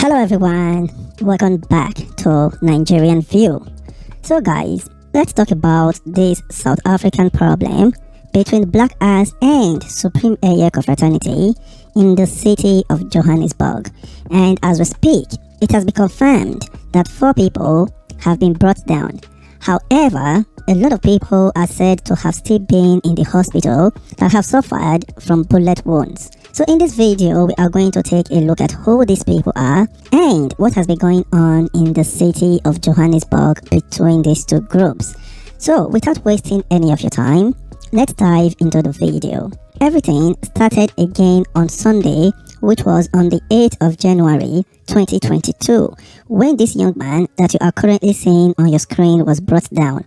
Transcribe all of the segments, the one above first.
Hello everyone, welcome back to Nigerian View. So guys, let's talk about this South African problem between Black Ass and Supreme Eiye confraternity in the city of Johannesburg. And as we speak, it has been confirmed that 4 people have been brought down. However, a lot of people are said to have still been in the hospital that have suffered from bullet wounds. So in this video, we are going to take a look at who these people are and what has been going on in the city of Johannesburg between these 2 groups. So without wasting any of your time, let's dive into the video. Everything started again on Sunday, which was on the 8th of January 2022, when this young man that you are currently seeing on your screen was brought down.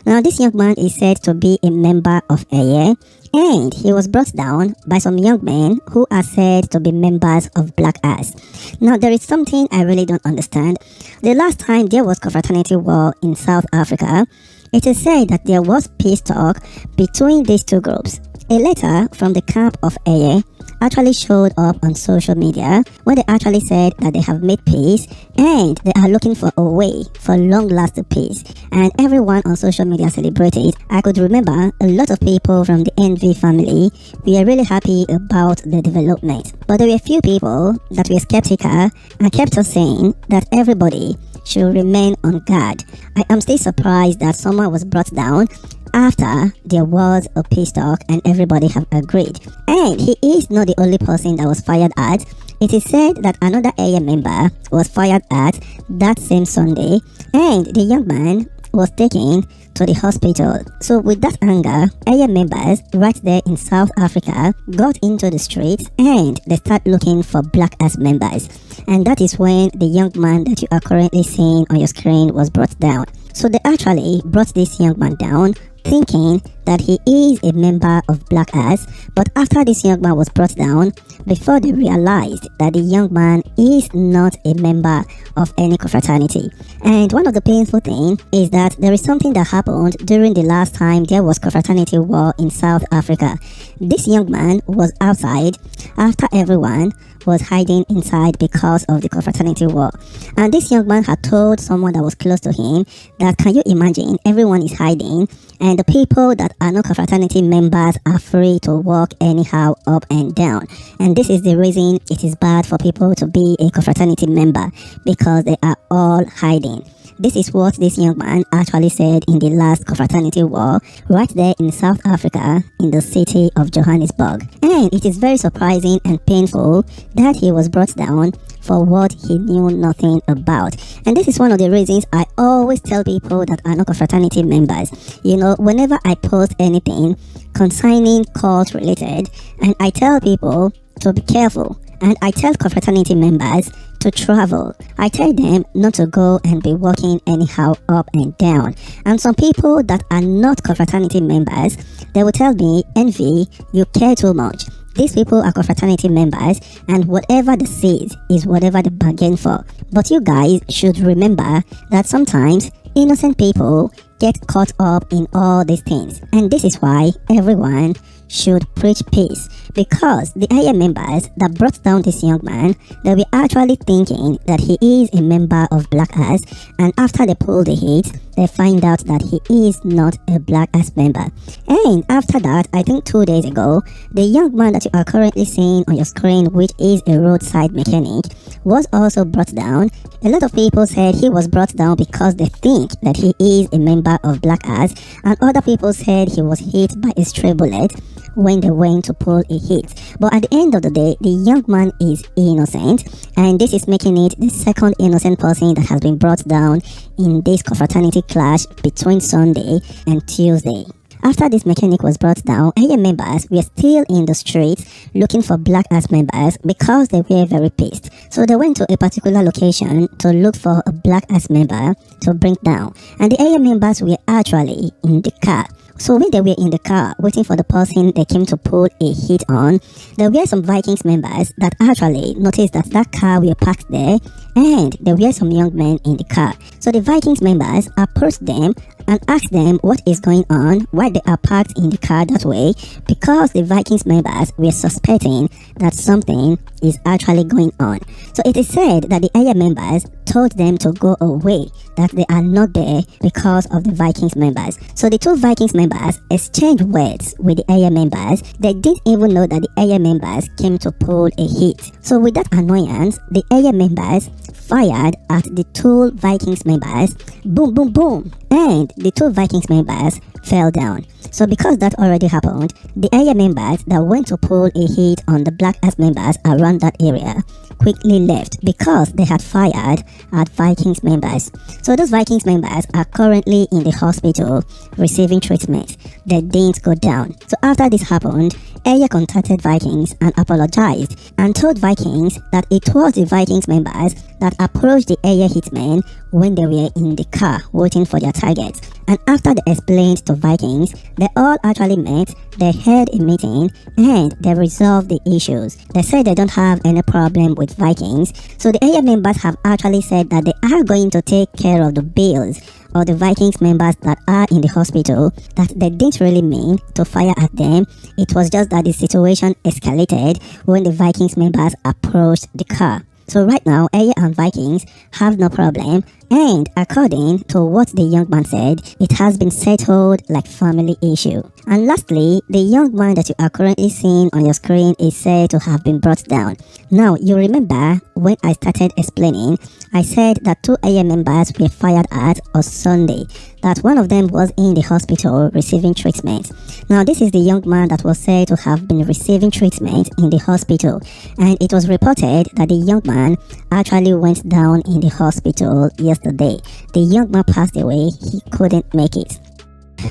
Now this young man is said to be a member of Eiye, and he was brought down by some young men who are said to be members of Black Ass. Now there is something I really don't understand. The last time there was confraternity war in South Africa, it is said that there was peace talk between these 2 groups. A letter from the camp of Eiye actually showed up on social media where they actually said that they have made peace and they are looking for a way for long-lasting peace, and everyone on social media celebrated. I could remember a lot of people from the NV family were really happy about the development, but there were a few people that were skeptical and kept on saying that everybody should remain on guard. I am still surprised that someone was brought down after there was a peace talk and everybody have agreed. And he is not the only person that was fired at. It is said that another Eiye member was fired at that same Sunday, and the young man was taken to the hospital. So with that anger, Eiye members right there in South Africa got into the streets and they start looking for Black Ass members. And that is when the young man that you are currently seeing on your screen was brought down. So they actually brought this young man down thinking that he is a member of Black Ass, but after this young man was brought down, before they realized that the young man is not a member of any confraternity. And one of the painful things is that there is something that happened during the last time there was confraternity war in South Africa. This young man was outside after everyone was hiding inside because of the confraternity war, and this young man had told someone that was close to him that, can you imagine, everyone is hiding and the people that are not confraternity members are free to walk anyhow up and down, and this is the reason it is bad for people to be a confraternity member, because they are all hiding. This is what this young man actually said in the last confraternity war right there in South Africa in the city of Johannesburg. And it is very surprising and painful that he was brought down for what he knew nothing about. And this is one of the reasons I always tell people that are not confraternity members, you know, whenever I post anything concerning cult related, and I tell people to be careful, and I tell confraternity members to travel. I tell them not to go and be walking anyhow up and down. And some people that are not confraternity members, they will tell me, Envy, you care too much. These people are confraternity members, and whatever they say is whatever they bargain for. But you guys should remember that sometimes innocent people get caught up in all these things, and this is why everyone should preach peace, because the Eiye members that brought down this young man, they were actually thinking that he is a member of Black Ass, and after they pull the heat, they find out that he is not a Black Ass member. And after that, I think 2 days ago, the young man that you are currently seeing on your screen, which is a roadside mechanic, was also brought down. A lot of people said he was brought down because they think that he is a member of Black Ass, and other people said he was hit by a stray bullet when they went to pull a hit. But at the end of the day, the young man is innocent, and this is making it the second innocent person that has been brought down in this confraternity clash between Sunday and Tuesday. After this mechanic was brought down, Eiye members were still in the streets looking for Black Ass members because they were very pissed. So they went to a particular location to look for a Black Ass member to bring down, and the Eiye members were actually in the car. So when they were in the car waiting for the person they came to pull a hit on, there were some Vikings members that actually noticed that that car were parked there, and there were some young men in the car. So the Vikings members approached them and asked them what is going on, why they are parked in the car that way, because the Vikings members were suspecting that something is actually going on. So it is said that the Eiye members told them to go away, that they are not there because of the Vikings members. So the two Vikings members exchanged words with the Eiye members. They didn't even know that the Eiye members came to pull a hit. So with that annoyance, the Eiye members fired at the two Vikings members, boom boom boom, and the two Vikings members fell down. So because that already happened, the Eiye members that went to pull a hit on the Black Ass members around that area quickly left because they had fired at Vikings members. So those Vikings members are currently in the hospital receiving treatment. They didn't go down. So after this happened, Eiye contacted Vikings and apologized and told Vikings that it was the Vikings members that approached the Eiye hitmen when they were in the car waiting for their targets. And after they explained to Vikings, they all actually met, they held a meeting, and they resolved the issues. They said they don't have any problem with Vikings. So the Eiye members have actually said that they are going to take care of the bills or the Vikings members that are in the hospital, that they didn't really mean to fire at them. It was just that the situation escalated when the Vikings members approached the car. So right now, Eiye and Vikings have no problem, and according to what the young man said, it has been settled like family issue. And lastly, the young man that you are currently seeing on your screen is said to have been brought down. Now, you remember when I started explaining, I said that two Eiye members were fired at on Sunday, that one of them was in the hospital receiving treatment. Now, this is the young man that was said to have been receiving treatment in the hospital, and it was reported that the young man actually went down in the hospital yesterday. The young man passed away, he couldn't make it.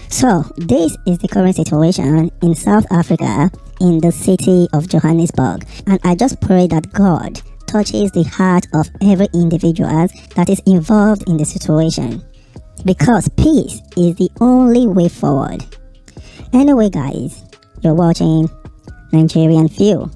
So, this is the current situation in South Africa, in the city of Johannesburg, and I just pray that God touches the heart of every individual that is involved in the situation, because peace is the only way forward. Anyway guys, you're watching Nigerian View.